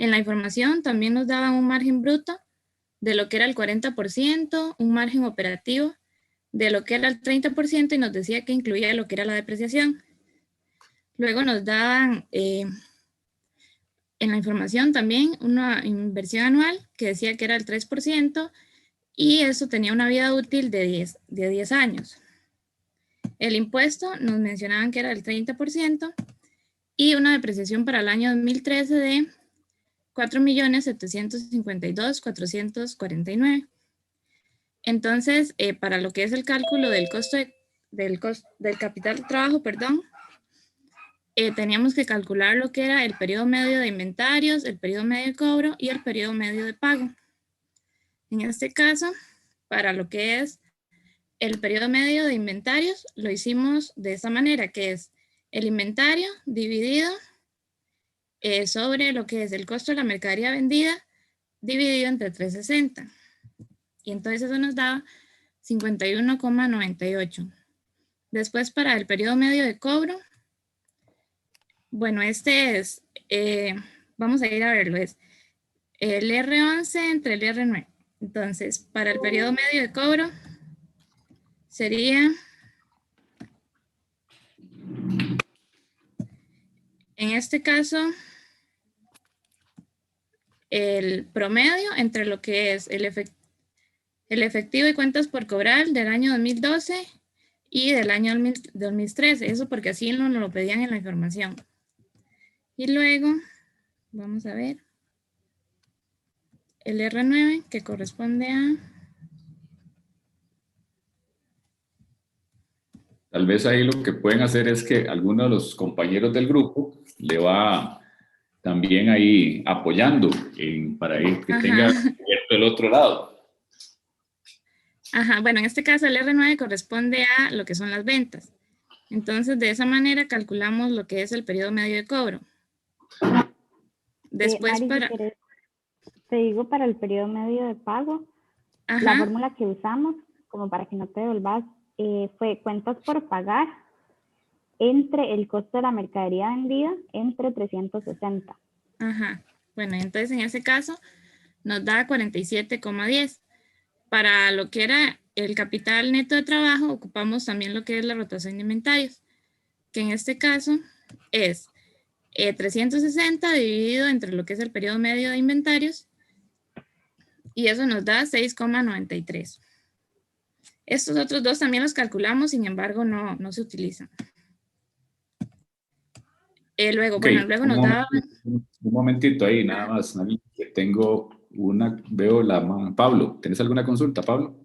En la información también nos daban un margen bruto de lo que era el 40%, un margen operativo de lo que era el 30% y nos decía que incluía lo que era la depreciación. Luego nos daban en la información también una inversión anual que decía que era el 3% y eso tenía una vida útil de 10 años. El impuesto nos mencionaban que era el 30% y una depreciación para el año 2013 de 4.752.449. Entonces, para lo que es el cálculo del costo del capital de trabajo, perdón, teníamos que calcular lo que era el periodo medio de inventarios, el periodo medio de cobro y el periodo medio de pago. En este caso, para lo que es el periodo medio de inventarios, lo hicimos de esta manera, que es el inventario dividido sobre lo que es el costo de la mercadería vendida, dividido entre 360. Y entonces eso nos daba 51,98. Después, para el periodo medio de cobro, bueno, este es, vamos a ir a verlo, es el R11 entre el R9. Entonces, para el periodo medio de cobro, sería, en este caso, el promedio entre lo que es el efectivo y cuentas por cobrar del año 2012 y del año 2013. Eso porque así nos lo pedían en la información. Y luego, vamos a ver, el R9 que corresponde a... Tal vez ahí lo que pueden hacer es que alguno de los compañeros del grupo le va también ahí apoyando para que tenga abierto el otro lado. Ajá, bueno, en este caso el R9 corresponde a lo que son las ventas. Entonces, de esa manera calculamos lo que es el periodo medio de cobro. Después Mari, para... si quieres, te digo para el periodo medio de pago, Ajá. La fórmula que usamos, como para que no te devolvas, fue cuentas por pagar entre el costo de la mercadería vendida entre 360. Ajá. Bueno, entonces en ese caso nos da 47,10. Para lo que era el capital neto de trabajo, ocupamos también lo que es la rotación de inventarios, que en este caso es 360 dividido entre lo que es el periodo medio de inventarios, y eso nos da 6,93. Estos otros dos también los calculamos, sin embargo, no se utilizan. Luego, okay. Bueno, luego nos da... Un momentito ahí, nada más, que tengo veo la mano. Pablo, ¿tienes alguna consulta, Pablo?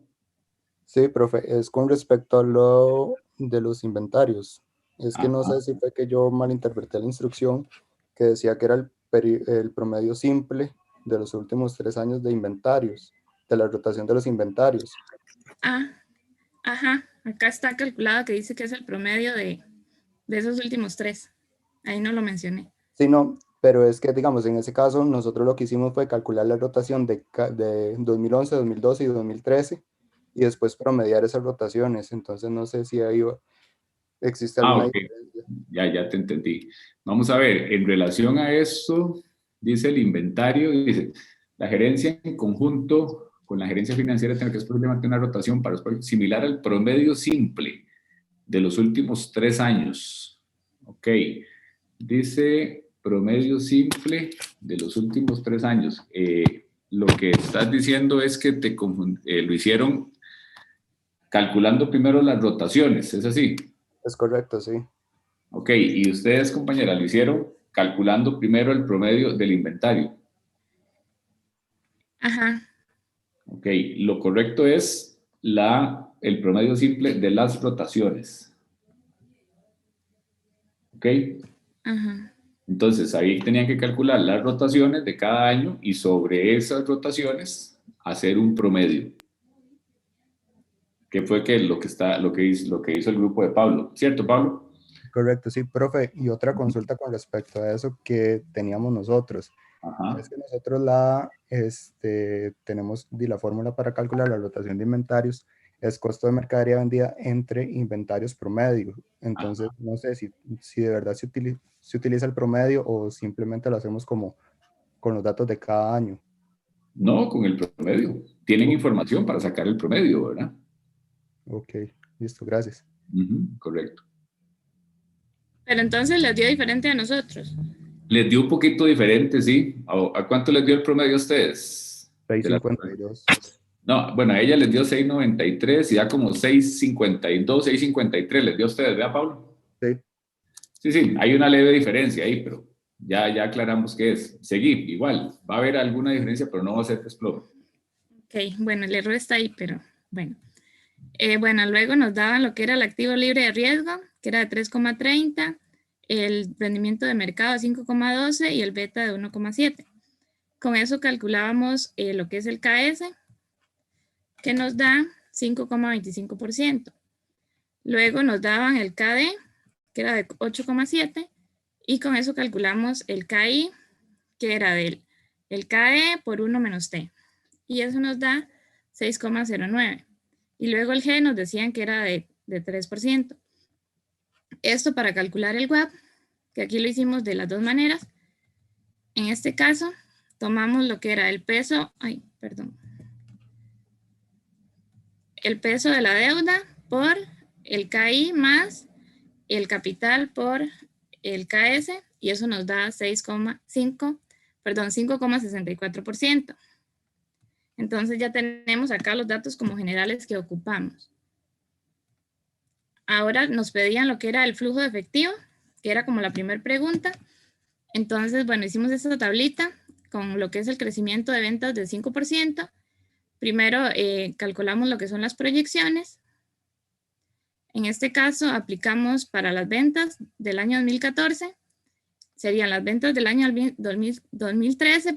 Sí, profe, es con respecto a lo de los inventarios. Es que no sé si fue que yo malinterpreté la instrucción que decía que era el promedio simple de los últimos 3 años de inventarios, de la rotación de los inventarios. Ajá, acá está calculado que dice que es el promedio de esos últimos 3. Ahí no lo mencioné. Sí, no, pero es que, digamos, en ese caso, nosotros lo que hicimos fue calcular la rotación de 2011, 2012 y 2013, y después promediar esas rotaciones. Entonces, no sé si ahí existe alguna diferencia. Ya te entendí. Vamos a ver, en relación a eso, dice el inventario, dice, la gerencia en conjunto con la gerencia financiera tiene que mantener una rotación similar al promedio simple de los últimos 3 años. Ok. Dice promedio simple de los últimos 3 años. Lo que estás diciendo es que lo hicieron calculando primero las rotaciones, ¿es así? Es correcto, sí. Ok, y ustedes, compañera, lo hicieron calculando primero el promedio del inventario. Ajá. Ok, lo correcto es el promedio simple de las rotaciones. Ok. Ajá. Entonces, ahí tenían que calcular las rotaciones de cada año y sobre esas rotaciones hacer un promedio. Que fue lo que hizo el grupo de Pablo. ¿Cierto, Pablo? Correcto, sí, profe. Y otra consulta con respecto a eso que teníamos nosotros. Ajá. Es que nosotros tenemos la fórmula para calcular la rotación de inventarios, es costo de mercadería vendida entre inventarios promedio. Entonces, no sé si de verdad se utiliza el promedio o simplemente lo hacemos como con los datos de cada año. No, con el promedio. Tienen información para sacar el promedio, ¿verdad? Ok, listo, gracias. Correcto. Pero entonces les dio diferente a nosotros. Les dio un poquito diferente, sí. ¿A cuánto les dio el promedio a ustedes? 6.52. No, bueno, a ella les dio 6.93 y da como 6.52, 6.53 les dio a ustedes, ¿verdad, Pablo? Sí. Sí, hay una leve diferencia ahí, pero ya aclaramos qué es. Seguí, igual, va a haber alguna diferencia, pero no va a ser desplome. Ok, bueno, el error está ahí, pero bueno. Bueno, luego nos daban lo que era el activo libre de riesgo, que era de 3,30, el rendimiento de mercado de 5,12 y el beta de 1,7. Con eso calculábamos lo que es el KS, que nos da 5,25%. Luego nos daban el KD, que era de 8,7, y con eso calculamos el KI, que era del el KE por 1 menos T. Y eso nos da 6,09. Y luego el G nos decían que era de 3%. Esto para calcular el WAP, que aquí lo hicimos de las dos maneras. En este caso, tomamos lo que era el peso, el peso de la deuda por el KI más el capital por el KS, y eso nos da 5,64%. Entonces ya tenemos acá los datos como generales que ocupamos. Ahora nos pedían lo que era el flujo de efectivo, que era como la primera pregunta. Entonces, bueno, hicimos esta tablita con lo que es el crecimiento de ventas del 5%. Primero calculamos lo que son las proyecciones. En este caso aplicamos para las ventas del año 2014, serían las ventas del año 2013,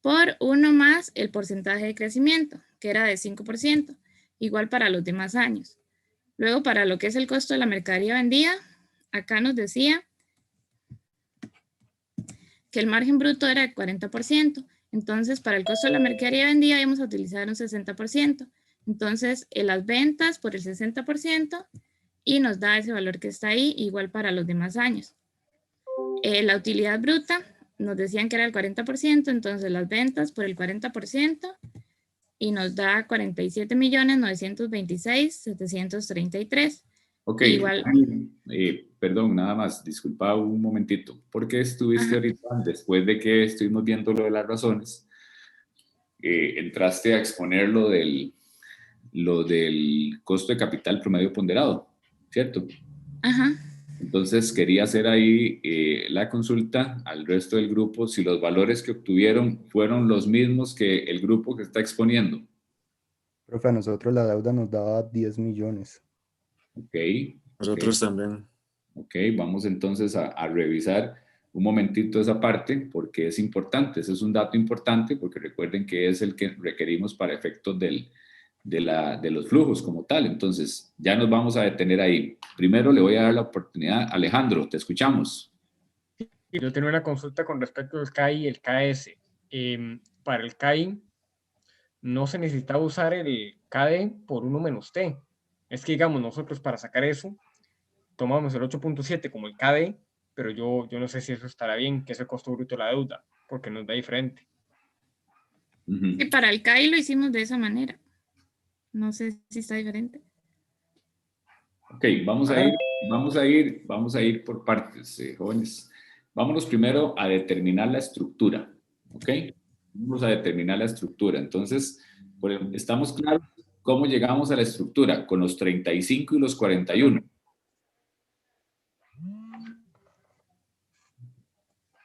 por 1 más el porcentaje de crecimiento, que era de 5%, igual para los demás años. Luego, para lo que es el costo de la mercadería vendida, acá nos decía que el margen bruto era de 40%. Entonces, para el costo de la mercadería vendida íbamos a utilizar un 60%. Entonces, las ventas por el 60% y nos da ese valor que está ahí, igual para los demás años. La utilidad bruta nos decían que era el 40%, entonces las ventas por el 40% y nos da 47.926.733. Ok, Igual. perdón, nada más, disculpa un momentito. ¿Por qué estuviste ahorita, después de que estuvimos viendo lo de las razones, entraste a exponer lo del costo de capital promedio ponderado, ¿cierto? Ajá. Entonces quería hacer ahí la consulta al resto del grupo si los valores que obtuvieron fueron los mismos que el grupo que está exponiendo. Profe, a nosotros la deuda nos daba 10 millones. Ok. Nosotros también. Ok, vamos entonces a revisar un momentito esa parte porque es importante, ese es un dato importante porque recuerden que es el que requerimos para efectos de los flujos como tal. Entonces, ya nos vamos a detener ahí. Primero le voy a dar la oportunidad a Alejandro, te escuchamos. Yo tengo una consulta con respecto al KI y el KS. Para el KI no se necesitaba usar el KD por 1 menos T. Es que, digamos, nosotros para sacar eso tomamos el 8.7 como el KD, pero yo no sé si eso estará bien, que es el costo bruto de la deuda, porque nos da diferente. Y para el CAI lo hicimos de esa manera. No sé si está diferente. Ok, vamos a ir por partes, jóvenes. Vámonos primero a determinar la estructura, ¿ok? Vamos a determinar la estructura. Entonces, estamos claros cómo llegamos a la estructura con los 35 y los 41.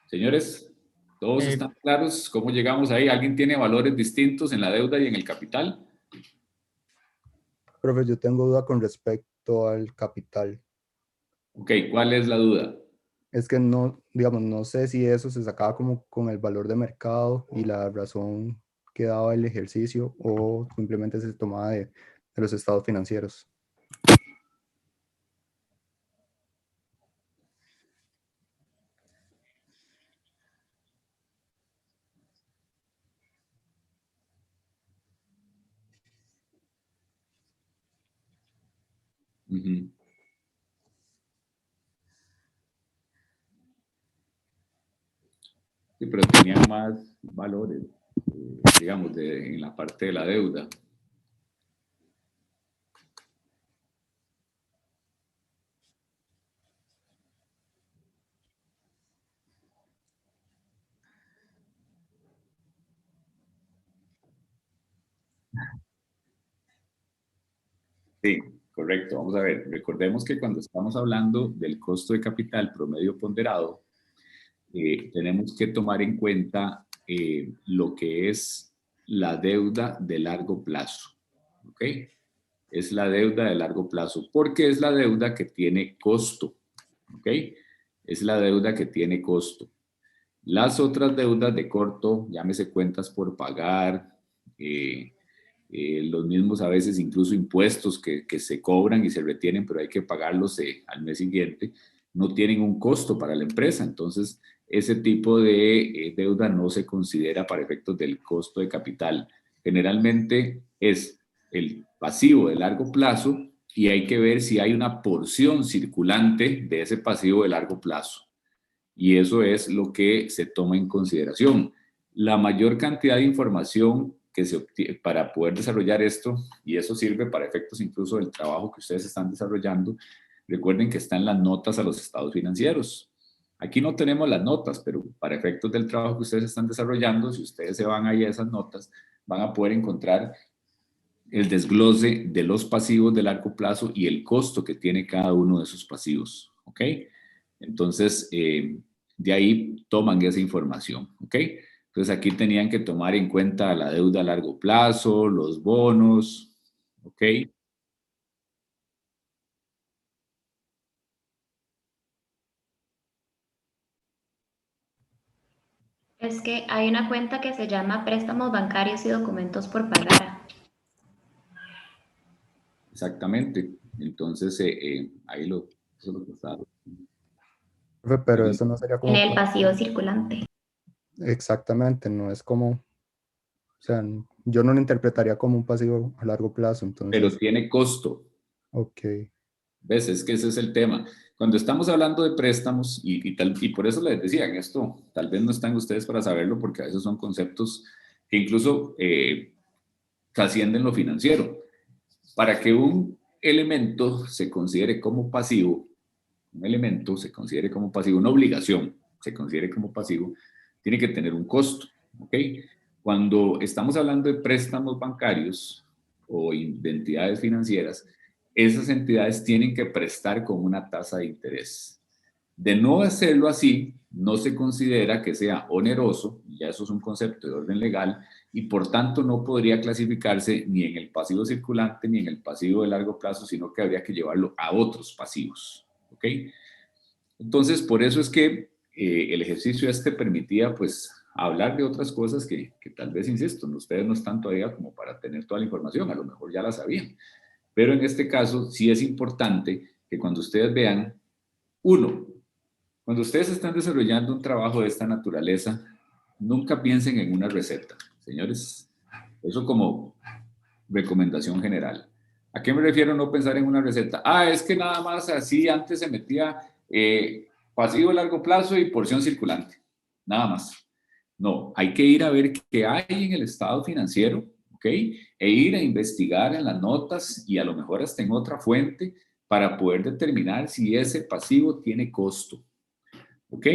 Señores, ¿todos están claros cómo llegamos ahí? ¿Alguien tiene valores distintos en la deuda y en el capital? Profe, yo tengo duda con respecto al capital. Ok, ¿cuál es la duda? Es que no, digamos, no sé si eso se sacaba como con el valor de mercado y la razón que daba el ejercicio o simplemente se tomaba de los estados financieros. Sí, pero tenían más valores, digamos, en la parte de la deuda. Sí, correcto. Vamos a ver, recordemos que cuando estamos hablando del costo de capital promedio ponderado, tenemos que tomar en cuenta lo que es la deuda de largo plazo. ¿Ok? Es la deuda de largo plazo, porque es la deuda que tiene costo. ¿Ok? Es la deuda que tiene costo. Las otras deudas de corto, llámese cuentas por pagar, los mismos a veces incluso impuestos que se cobran y se retienen, pero hay que pagarlos al mes siguiente, no tienen un costo para la empresa. Entonces, ese tipo de deuda no se considera para efectos del costo de capital. Generalmente es el pasivo de largo plazo y hay que ver si hay una porción circulante de ese pasivo de largo plazo. Y eso es lo que se toma en consideración. La mayor cantidad de información que se obtiene para poder desarrollar esto, y eso sirve para efectos incluso del trabajo que ustedes están desarrollando, recuerden que están las notas a los estados financieros. Aquí no tenemos las notas, pero para efectos del trabajo que ustedes están desarrollando, si ustedes se van ahí a esas notas, van a poder encontrar el desglose de los pasivos de largo plazo y el costo que tiene cada uno de esos pasivos. ¿Ok? Entonces, de ahí toman esa información. ¿Ok? Entonces, aquí tenían que tomar en cuenta la deuda a largo plazo, los bonos. ¿Ok? Es que hay una cuenta que se llama préstamos bancarios y documentos por pagar. Exactamente. Entonces, ahí eso es lo que está. Profe, pero eso no sería En como... el pasivo circulante. Exactamente, no es como... O sea, yo no lo interpretaría como un pasivo a largo plazo, Pero entonces... tiene costo. Ok. ¿Ves? Es que ese es el tema. Cuando estamos hablando de préstamos, y por eso les decía, en esto tal vez no están ustedes para saberlo, porque a veces son conceptos que incluso trascienden lo financiero. Para que un elemento se considere como pasivo, un elemento se considere como pasivo, una obligación se considere como pasivo, tiene que tener un costo. ¿Ok? Cuando estamos hablando de préstamos bancarios o de entidades financieras, esas entidades tienen que prestar con una tasa de interés. De no hacerlo así, no se considera que sea oneroso, ya eso es un concepto de orden legal, y por tanto no podría clasificarse ni en el pasivo circulante ni en el pasivo de largo plazo, sino que habría que llevarlo a otros pasivos. ¿Ok? Entonces, por eso es que el ejercicio permitía pues hablar de otras cosas que tal vez, insisto, ustedes no están todavía como para tener toda la información, a lo mejor ya la sabían. Pero en este caso sí es importante que cuando ustedes vean, uno, cuando ustedes están desarrollando un trabajo de esta naturaleza, nunca piensen en una receta, señores. Eso como recomendación general. ¿A qué me refiero no pensar en una receta? Ah, es que nada más así antes se metía pasivo a largo plazo y porción circulante. Nada más. No, hay que ir a ver qué hay en el estado financiero, ¿ok? E ir a investigar en las notas y a lo mejor hasta en otra fuente para poder determinar si ese pasivo tiene costo, ¿ok?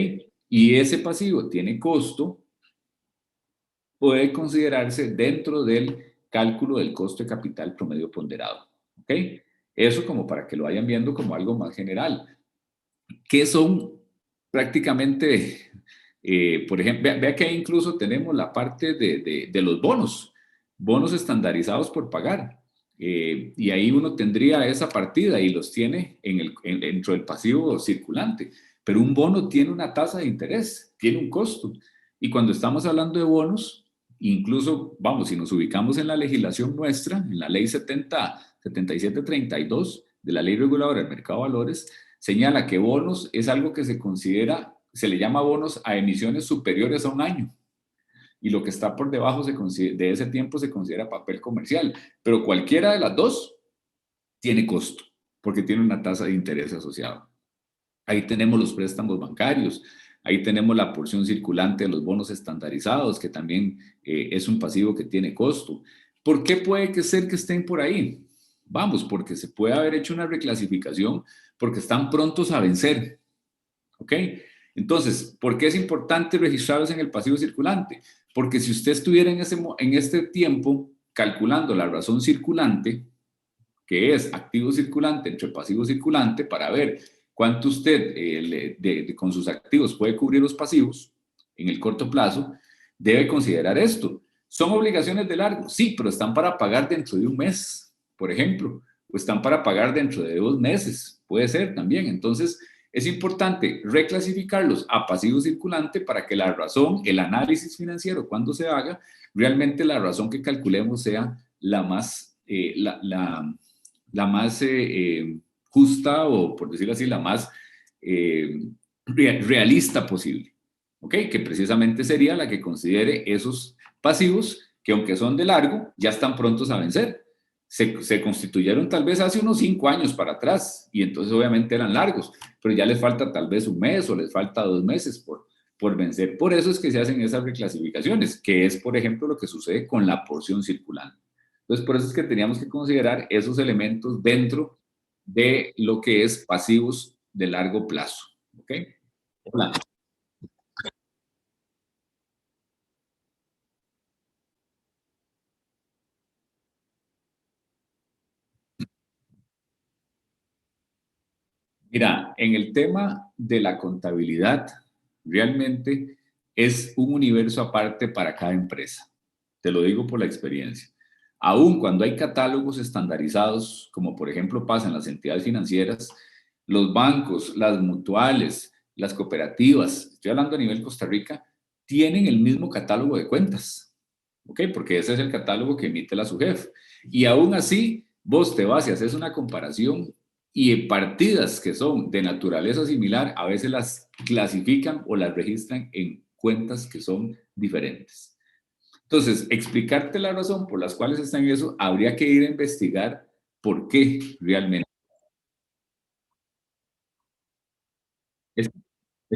Y ese pasivo tiene costo, puede considerarse dentro del cálculo del costo de capital promedio ponderado, ¿ok? Eso como para que lo vayan viendo como algo más general. ¿Qué son prácticamente, por ejemplo, vea que ahí incluso tenemos la parte de los bonos estandarizados por pagar. Y ahí uno tendría esa partida y los tiene dentro del pasivo circulante. Pero un bono tiene una tasa de interés, tiene un costo. Y cuando estamos hablando de bonos, incluso, vamos, si nos ubicamos en la legislación nuestra, en la ley 7732 de la Ley Reguladora del Mercado de Valores, señala que bonos es algo que se considera, se le llama bonos a emisiones superiores a un año. Y lo que está por debajo de ese tiempo se considera papel comercial. Pero cualquiera de las dos tiene costo, porque tiene una tasa de interés asociado. Ahí tenemos los préstamos bancarios. Ahí tenemos la porción circulante de los bonos estandarizados, que también es un pasivo que tiene costo. ¿Por qué puede ser que estén por ahí? Vamos, porque se puede haber hecho una reclasificación porque están prontos a vencer. ¿Ok? Entonces, ¿por qué es importante registrarlos en el pasivo circulante? Porque si usted estuviera en este tiempo calculando la razón circulante, que es activo circulante entre pasivo circulante, para ver cuánto usted con sus activos puede cubrir los pasivos en el corto plazo, debe considerar esto. ¿Son obligaciones de largo? Sí, pero están para pagar dentro de un mes, por ejemplo, o están para pagar dentro de 2 meses, puede ser también. Entonces, es importante reclasificarlos a pasivo circulante para que la razón, el análisis financiero, cuando se haga, realmente la razón que calculemos sea la más, la más justa, o por decirlo así, la más realista posible. ¿Ok? Que precisamente sería la que considere esos pasivos que, aunque son de largo, ya están prontos a vencer. Se constituyeron tal vez hace unos 5 años para atrás y entonces obviamente eran largos, pero ya les falta tal vez un mes o les falta 2 meses por vencer. Por eso es que se hacen esas reclasificaciones, que es, por ejemplo, lo que sucede con la porción circulante. Entonces, por eso es que teníamos que considerar esos elementos dentro de lo que es pasivos de largo plazo. ¿Ok? Hola. Mira, en el tema de la contabilidad, realmente es un universo aparte para cada empresa. Te lo digo por la experiencia. Aún cuando hay catálogos estandarizados, como por ejemplo pasa en las entidades financieras, los bancos, las mutuales, las cooperativas, estoy hablando a nivel Costa Rica, tienen el mismo catálogo de cuentas. ¿Ok? Porque ese es el catálogo que emite la SUGEF. Y aún así, vos te vas y haces una comparación y partidas que son de naturaleza similar, a veces las clasifican o las registran en cuentas que son diferentes. Entonces, explicarte la razón por las cuales están en eso, habría que ir a investigar por qué realmente. Es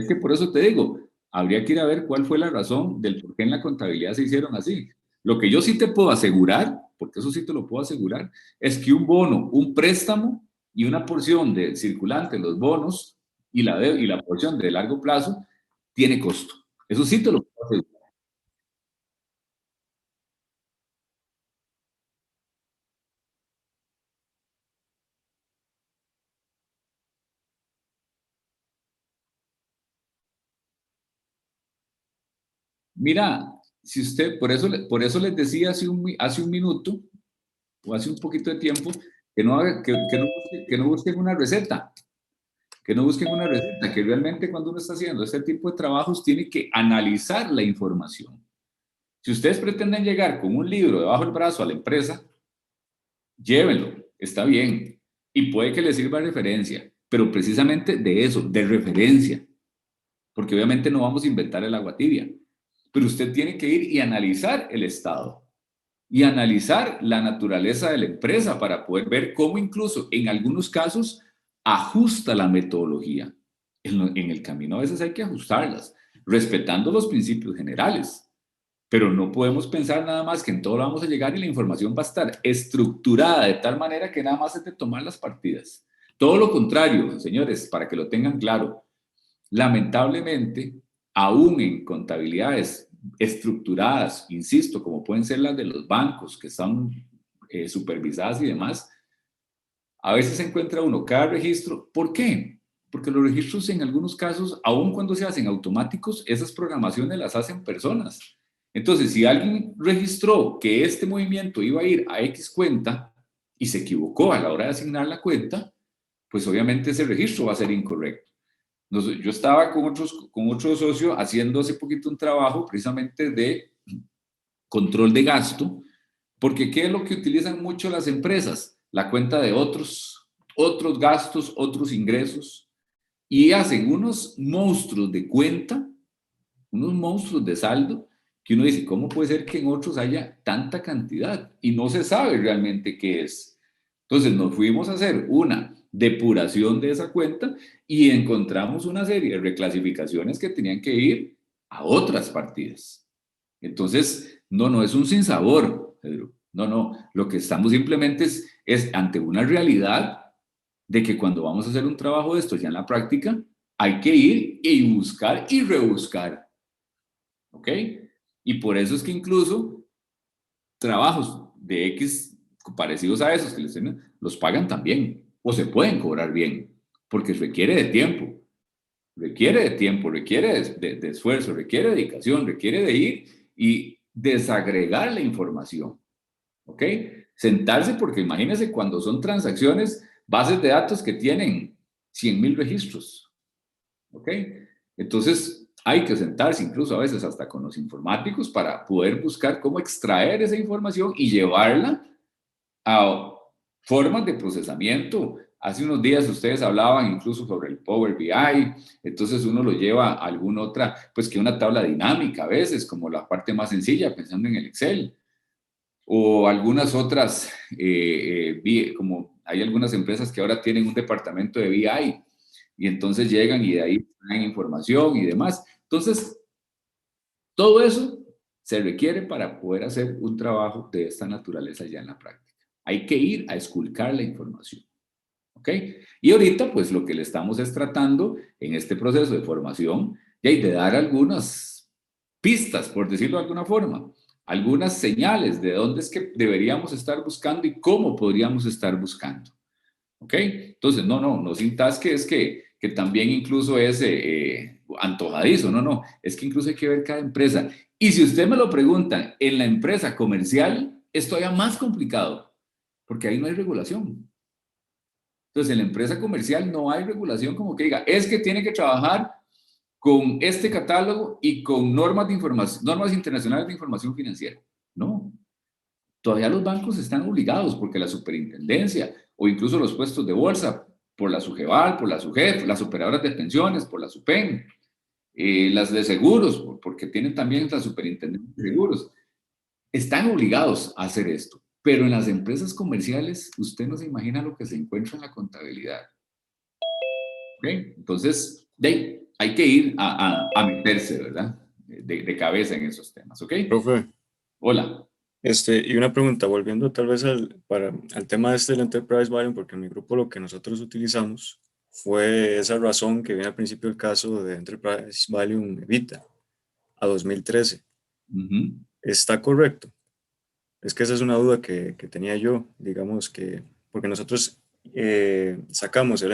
que por eso te digo, habría que ir a ver cuál fue la razón del por qué en la contabilidad se hicieron así. Lo que yo sí te puedo asegurar, porque eso sí te lo puedo asegurar, es que un bono, un préstamo y una porción de circulante, los bonos y la porción de largo plazo, tiene costo. Eso sí te lo puedo asegurar. Mira, si usted, por eso les decía hace un minuto, o hace un poquito de tiempo, que no busquen una receta. Que no busquen una receta, que realmente cuando uno está haciendo este tipo de trabajos tiene que analizar la información. Si ustedes pretenden llegar con un libro debajo del brazo a la empresa, llévenlo, está bien, y puede que les sirva de referencia, pero precisamente de eso, de referencia, porque obviamente no vamos a inventar el agua tibia, pero usted tiene que ir y analizar el estado y analizar la naturaleza de la empresa para poder ver cómo incluso en algunos casos ajusta la metodología. En el camino a veces hay que ajustarlas, respetando los principios generales, pero no podemos pensar nada más que en todo vamos a llegar y la información va a estar estructurada de tal manera que nada más es de tomar las partidas. Todo lo contrario, señores, para que lo tengan claro, lamentablemente, aún en contabilidades estructuradas, insisto, como pueden ser las de los bancos, que están supervisadas y demás, a veces se encuentra uno cada registro. ¿Por qué? Porque los registros en algunos casos, aun cuando se hacen automáticos, esas programaciones las hacen personas. Entonces, si alguien registró que este movimiento iba a ir a X cuenta y se equivocó a la hora de asignar la cuenta, pues obviamente ese registro va a ser incorrecto. Yo estaba con otro socio haciendo hace poquito un trabajo precisamente de control de gasto, porque ¿qué es lo que utilizan mucho las empresas? La cuenta de otros gastos, otros ingresos, y hacen unos monstruos de cuenta, unos monstruos de saldo, que uno dice, ¿cómo puede ser que en otros haya tanta cantidad? Y no se sabe realmente qué es. Entonces nos fuimos a hacer una depuración de esa cuenta y encontramos una serie de reclasificaciones que tenían que ir a otras partidas. Entonces, no es un sinsabor, Pedro. No, lo que estamos simplemente es ante una realidad de que cuando vamos a hacer un trabajo de esto ya en la práctica, hay que ir y buscar y rebuscar. ¿Ok? Y por eso es que incluso trabajos de X parecidos a esos que les tienen, los pagan también o se pueden cobrar bien, porque requiere de tiempo, requiere de esfuerzo, requiere dedicación, requiere de ir y desagregar la información. ¿Ok? Sentarse, porque imagínense cuando son transacciones, bases de datos que tienen 100,000 registros. ¿Ok? Entonces, hay que sentarse incluso a veces hasta con los informáticos para poder buscar cómo extraer esa información y llevarla a formas de procesamiento. Hace unos días ustedes hablaban incluso sobre el Power BI, entonces uno lo lleva a alguna otra, pues que una tabla dinámica a veces, como la parte más sencilla, pensando en el Excel. O algunas otras, como hay algunas empresas que ahora tienen un departamento de BI y entonces llegan y de ahí traen información y demás. Entonces, todo eso se requiere para poder hacer un trabajo de esta naturaleza ya en la práctica. Hay que ir a esculcar la información. ¿Ok? Y ahorita, pues lo que le estamos es tratando en este proceso de formación y de dar algunas pistas, por decirlo de alguna forma, algunas señales de dónde es que deberíamos estar buscando y cómo podríamos estar buscando. ¿Ok? Entonces, no sintas que es que también incluso es antojadizo, no, es que incluso hay que ver cada empresa. Y si usted me lo pregunta, en la empresa comercial es todavía más complicado, porque ahí no hay regulación. Entonces, en la empresa comercial no hay regulación como que diga, es que tiene que trabajar con este catálogo y con normas de información, normas internacionales de información financiera. No, todavía los bancos están obligados porque la superintendencia o incluso los puestos de bolsa, por la SUGEVAL, por la SUGEF, las operadoras de pensiones, por la SUPEN, las de seguros, porque tienen también la superintendencia de seguros, están obligados a hacer esto. Pero en las empresas comerciales, usted no se imagina lo que se encuentra en la contabilidad. ¿Ok? Entonces, hay que ir a meterse, ¿verdad? De cabeza en esos temas, ¿ok? Profe, Hola. y una pregunta, volviendo tal vez al tema del Enterprise Value, porque en mi grupo lo que nosotros utilizamos fue esa razón que viene al principio del caso de Enterprise Value Evita a 2013. ¿Está correcto? Es que esa es una duda que tenía yo, digamos que, porque nosotros sacamos el